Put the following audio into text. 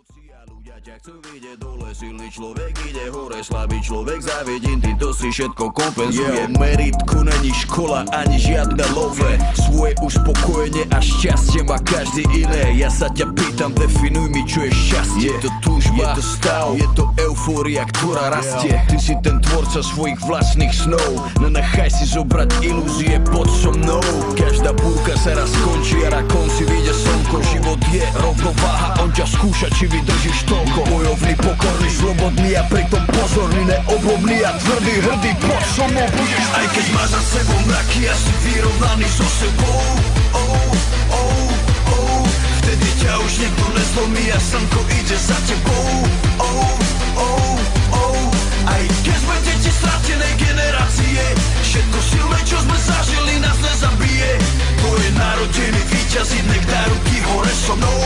noci a ľudia ťa chcú vidieť dole. Silný človek ide hore, slabý človek závidí, ty to si všetko kompenzuje. Meritko není škola ani žiadne love, svoje uspokojenie a šťastie má každý iné. Ja sa ťa pýtam, definuj mi, čo je šťastie. Je to túžba, je to stav, je to eufória, ktorá rastie. Ty si ten tvorca svojich vlastných snov, nenechaj si zobrať ilúzie, poď so mnou. Každá búrka sa raz skončí a na konci vyjde slnko. Život je rovnováha, on ťa skúša, či vydržíš toľko. Bojovný, pokorný, slobodný a pritom pozorný, neoblomný a tvrdý, hrdý, poď so mnou budeš. Aj keď máš za sebou mraky a si vyrovnaný so sebou, vtedy ťa už nikto nezlomí a slnko ide za tebou. Aj keď sme deti stratenej generácie, všetko silné, čo sme zažili, nás nezabije. To je narodený víťaz, nech dá ruky hore so mnou.